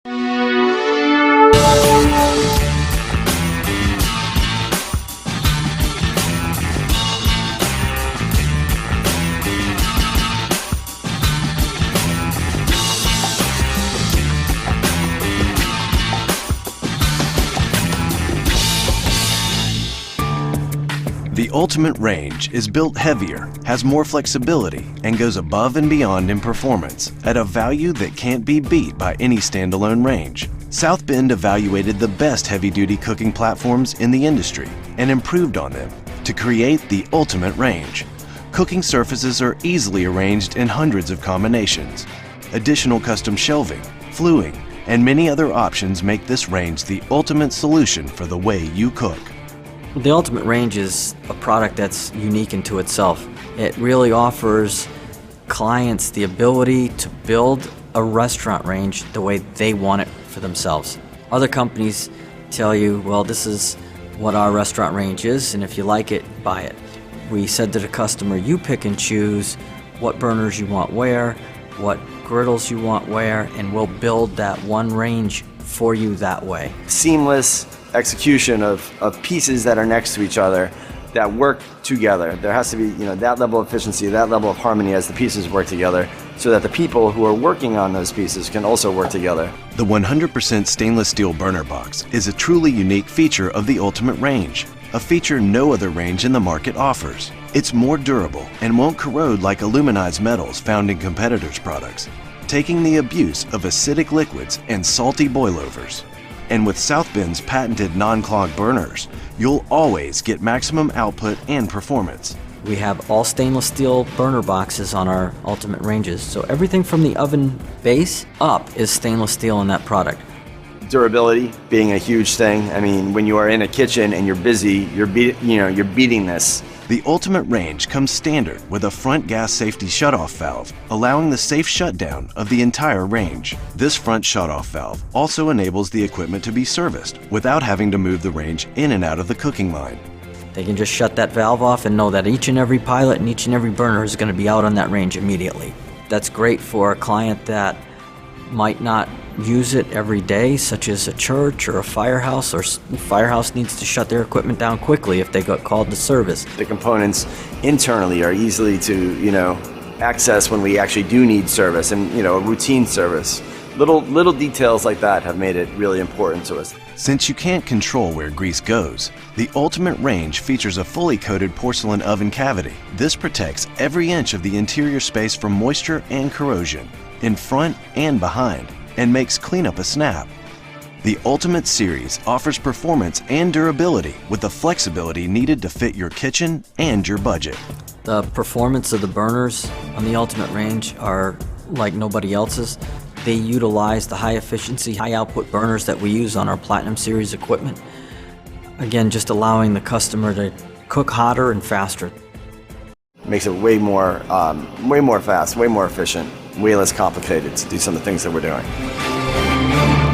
The Ultimate range is built heavier, has more flexibility, and goes above and beyond in performance at a value that can't be beat by any standalone range. Southbend evaluated the best heavy-duty cooking platforms in the industry and improved on them to create the Ultimate range. Cooking surfaces are easily arranged in hundreds of combinations. Additional custom shelving, fluing, and many other options make this range the ultimate solution for the way you cook. The Ultimate range is a product that's unique into itself. It really offers clients the ability to build a restaurant range the way they want it for themselves. Other companies tell you, well, this is what our restaurant range is, and if you like it, buy it. We said to the customer, you pick and choose what burners you want where, what griddles you want where, and we'll build that one range for you that way. Seamless execution of pieces that are next to each other that work together. There has to be, that level of efficiency, that level of harmony as the pieces work together, so that the people who are working on those pieces can also work together. The 100% stainless steel burner box is a truly unique feature of the Ultimate range, a feature no other range in the market offers. It's more durable and won't corrode like aluminized metals found in competitors' products, taking the abuse of acidic liquids and salty boilovers. And with Southbend's patented non-clog burners, you'll always get maximum output and performance. We have all stainless steel burner boxes on our Ultimate ranges, so everything from the oven base up is stainless steel in that product. Durability being a huge thing. I mean, when you are in a kitchen and you're busy, you're beating this. The Ultimate range comes standard with a front gas safety shutoff valve, allowing the safe shutdown of the entire range. This front shutoff valve also enables the equipment to be serviced without having to move the range in and out of the cooking line. They can just shut that valve off and know that each and every pilot and each and every burner is going to be out on that range immediately. That's great for a client that might not use it every day, such as a church or a firehouse, or firehouse needs to shut their equipment down quickly if they got called to service. The components internally are easily to, access when we actually do need service and, a routine service. Little details like that have made it really important to us. Since you can't control where grease goes, the Ultimate range features a fully coated porcelain oven cavity. This protects every inch of the interior space from moisture and corrosion, in front and behind, and makes cleanup a snap. The Ultimate series offers performance and durability with the flexibility needed to fit your kitchen and your budget. The performance of the burners on the Ultimate range are like nobody else's. They utilize the high efficiency, high output burners that we use on our Platinum series equipment. Again, just allowing the customer to cook hotter and faster. Makes it way more fast, way more efficient, way less complicated to do some of the things that we're doing.